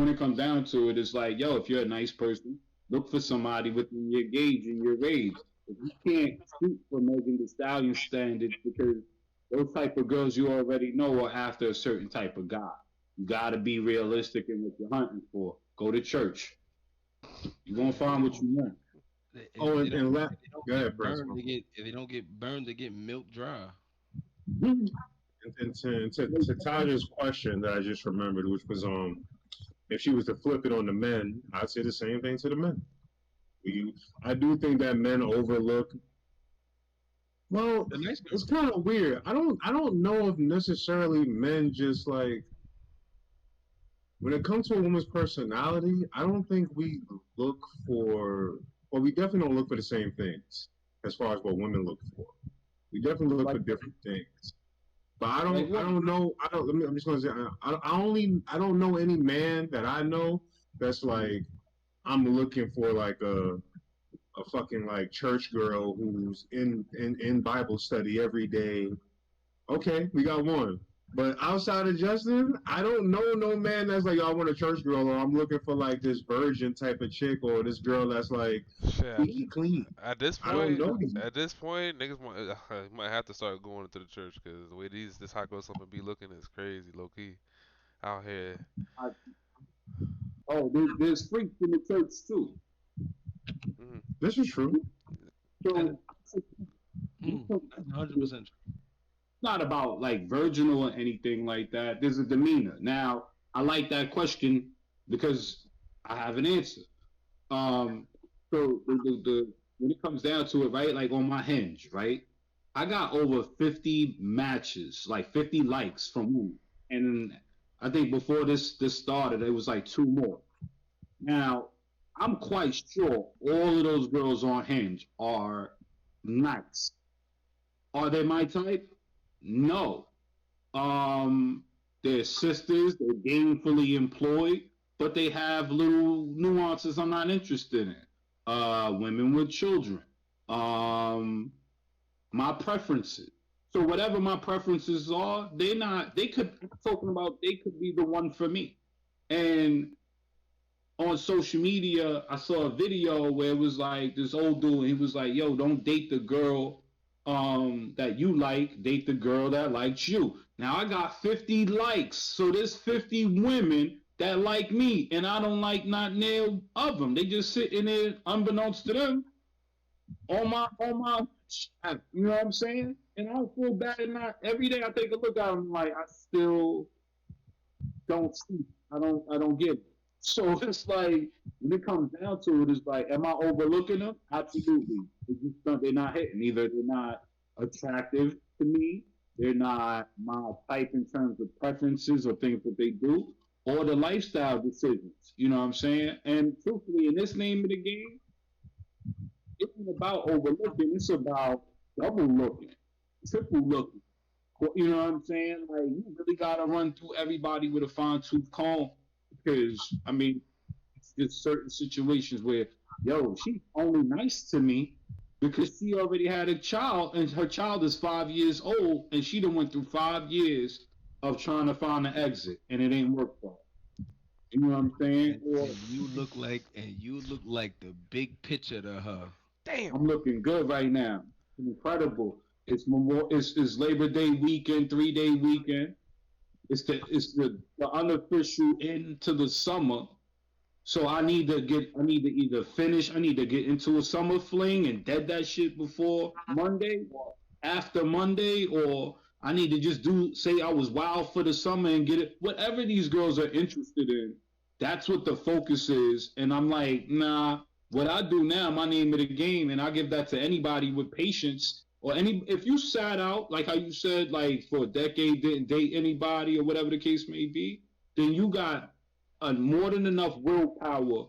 when it comes down to it, it's like, yo, if you're a nice person, look for somebody within your gauge and your age. If you can't shoot for Megan Thee Stallion standards, because those type of girls you already know are after a certain type of guy. You got to be realistic in what you're hunting for. Go to church. You're gonna find what you want. If Oh, they don't, and if they don't go get ahead, Prince. burned, they get. If they don't get burned, they get milk dry. And to Tyler's question that I just remembered, which was if she was to flip it on the men, I'd say the same thing to the men. I do think that men overlook. Well, The nice it's girls. kind of weird. I don't know if necessarily men just like when it comes to a woman's personality. I don't think we look for. Well, we definitely don't look for the same things as far as what women look for. We definitely look for Like, different things. But I like don't. I what? don't know. I don't. I'm just gonna say. I don't know any man that I know that's like. I'm looking for like a fucking like church girl who's in Bible study every day. Okay, we got one. But outside of Justin, I don't know no man that's like, I want a church girl, or I'm looking for like this virgin type of chick, or this girl that's like Shit. squeaky clean. At this I don't point, know these. niggas might have to start going into the church because the way this hot girl something be looking is crazy, low key out here. I, oh, there's freaks in the church too. Hmm. This is true. And So that's 100%. not about like virginal or anything like that. There's a demeanor. Now, I like that question because I have an answer. Um, so when it comes down to it, right? Like on my hinge, right? I got over 50 matches, like 50 likes from women, and I think before this started, it was like two more. Now, I'm quite sure all of those girls on Hinge are nice. Are they my type? No. They're sisters, they're gainfully employed, but they have little nuances I'm not interested in. Women with children. My preferences. So whatever my preferences are, they could, I'm talking about, they could be the one for me. And on social media, I saw a video where it was like this old dude. He was like, "Yo, don't date the girl that you like. Date the girl that likes you." Now I got 50 likes, so there's 50 women that like me, and I don't like not near of them. They just sitting there, unbeknownst to them, on my, you know what I'm saying? And I don't feel bad. And not every day I take a look at them, like I still don't see. I don't get it. So it's like when it comes down to it, it's like, am I overlooking them? Absolutely. It's just they're not hitting. Either they're not attractive to me, they're not my type in terms of preferences or things that they do, or the lifestyle decisions. You know what I'm saying? And truthfully, in this name of the game, it ain't about overlooking. It's about double looking, triple looking. You know what I'm saying? Like you really gotta run through everybody with a fine tooth comb because I mean, it's just certain situations where, yo, she's only nice to me because she already had a child and her child is 5 years old and she done went through 5 years of trying to find an exit and it ain't worked for her. You know what I'm saying? Or And you look like the big picture to her. Damn. I'm looking good right now. It's incredible. It's Labor Day weekend, 3 day weekend. It's the unofficial into the summer. So I need to either finish, I need to get into a summer fling and dead that shit before Monday or after Monday, or I need to just say I was wild for the summer and get it. Whatever these girls are interested in, that's what the focus is. And I'm like, nah, what I do now, my name of the game, and I give that to anybody with patience or if you sat out, like how you said, like for a decade, didn't date anybody or whatever the case may be, then you got more than enough willpower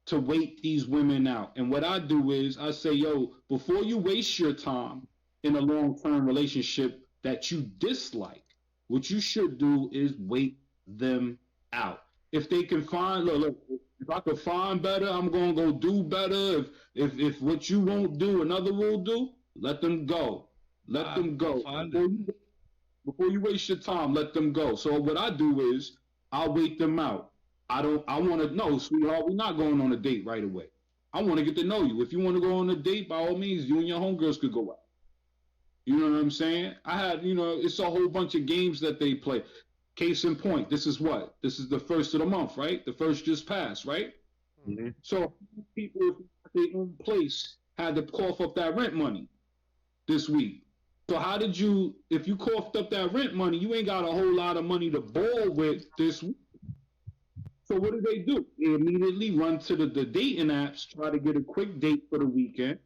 to wait these women out. And what I do is I say, yo, before you waste your time in a long term relationship that you dislike, what you should do is wait them out. If they can find, look, if I could find better, I'm gonna go do better. If what you won't do, another will do. Let them go. Let them Go go. find it. Before you waste your time, let them go. So what I do is I'll wait them out. I want to know, sweetheart, we're not going on a date right away. I want to get to know you. If you want to go on a date, by all means, you and your homegirls could go out. You know what I'm saying? I had, it's a whole bunch of games that they play. Case in point, this is what? This is the first of the month, right? The first just passed, right? Mm. So people at their own place had to cough up that rent money this week. So how did you, if you coughed up that rent money, you ain't got a whole lot of money to ball with this week. So what do? They immediately run to the dating apps, try to get a quick date for the weekend,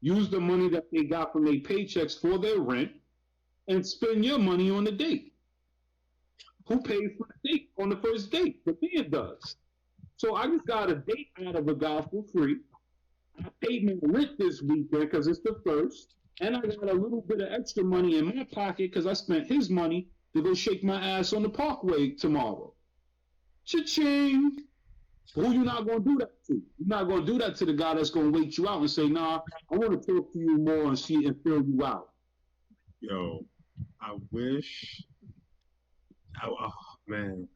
use the money that they got from their paychecks for their rent, and spend your money on the date. Who pays for the date on the first date? The man does. So I just got a date out of a guy for free. I paid my rent this weekend because it's the first, and I got a little bit of extra money in my pocket because I spent his money to go shake my ass on the Parkway tomorrow. Cha-ching! Who you not gonna do that to? You're not gonna do that to the guy that's gonna wait you out and say, "Nah, I want to talk to you more and see and fill you out." Yo, I wish. Oh man,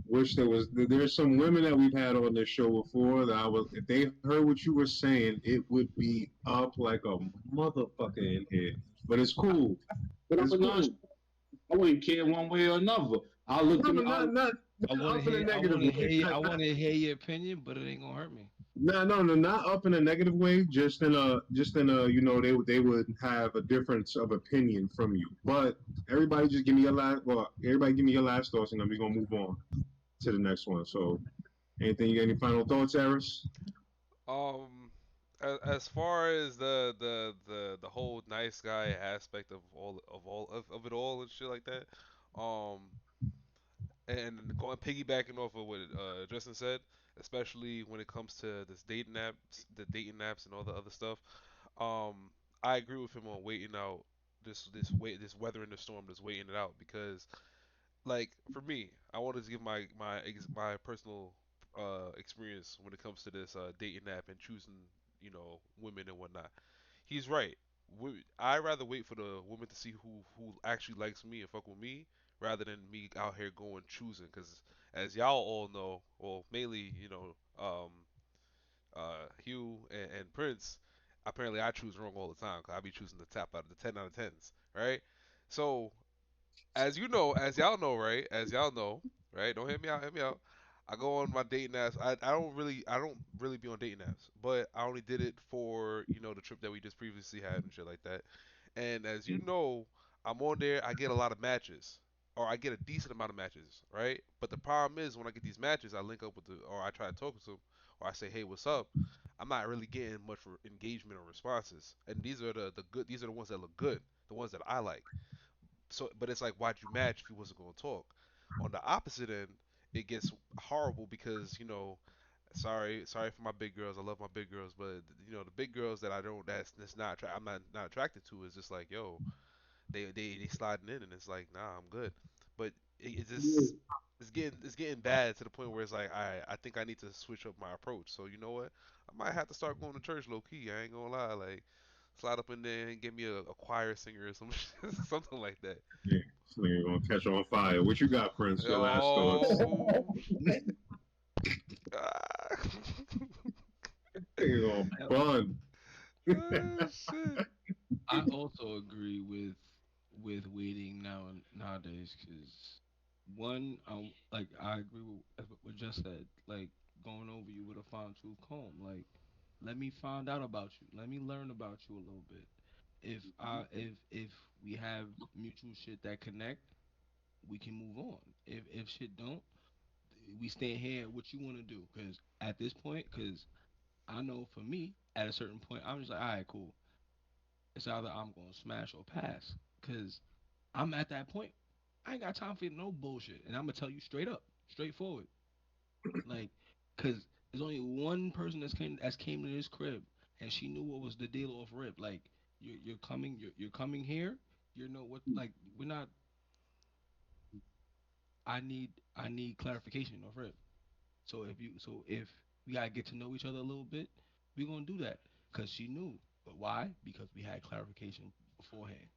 wish there was. There's some women that we've had on this show before that I was. If they heard what you were saying, it would be up like a motherfucker in here. But it's cool. But I'm It's a non. cool. I wouldn't care one way or another. I'll look No, them. but not up in a negative way. I want to hear your opinion, but it ain't gonna hurt me. No, not up in a negative way. Just in a, they would have a difference of opinion from you. But everybody, just give me your last. Well, everybody, give me your last thoughts, and then we're gonna move on to the next one. So, anything? You got any final thoughts, Eris? Um, as far as the whole nice guy aspect of it all and shit like that, um, and going piggybacking off of what Justin said, especially when it comes to the dating apps and all the other stuff. Um, I agree with him on waiting out this weather in the storm, just waiting it out because like for me, I wanted to give my personal experience when it comes to this dating app and choosing women and whatnot. He's right. I rather wait for the woman to see who actually likes me and fuck with me rather than me out here going choosing. Because as y'all all know, well mainly Hugh and Prince, apparently I choose wrong all the time. 'Cause I be choosing the top out of the 10 out of 10s, right? So as y'all know, right? As y'all know, right? Don't hit me out, hit me out. I go on my dating apps. I don't really be on dating apps, but I only did it for the trip that we just previously had and shit like that. And as you know, I'm on there. I get a lot of matches, or I get a decent amount of matches, right? But the problem is when I get these matches, I link up or I try to talk to them, or I say, hey, what's up? I'm not really getting much for engagement or responses. And these are the good. These are the ones that look good, the ones that I like. So, but it's like, why'd you match if you wasn't going to talk? On the opposite end, it gets horrible because sorry for my big girls. I love my big girls, but the big girls that I don't, that's not, I'm not attracted to is just like, yo, they sliding in, and it's like, nah, I'm good. But it's just it's getting bad to the point where it's like, I think I need to switch up my approach. So you know what? I might have to start going to church low key. I ain't gonna lie, like slide up in there and give me a choir singer or some something like that. Yeah, this nigga gonna catch on fire. What you got, Prince? Your last thoughts? Oh, ah. Nigga gonna bun. Ah, shit. I also agree with waiting nowadays because one, like I agree with what just said. Like going over you with a fine tooth comb. Like let me find out about you. Let me learn about you a little bit. If we have mutual shit that connect, we can move on. If shit don't, we stand here. What you want to do? Because at this point, because I know for me, at a certain point, I'm just like, all right, cool. It's either I'm gonna smash or pass. Cause I'm at that point. I ain't got time for no bullshit, and I'm gonna tell you straight up, straightforward. Like, cause there's only one person that's came to this crib, and she knew what was the deal off rip. Like, you're coming here. You know what? Like, we're not. I need clarification off rip. So if we gotta get to know each other a little bit, we gonna do that. Cause she knew. But why? Because we had clarification beforehand.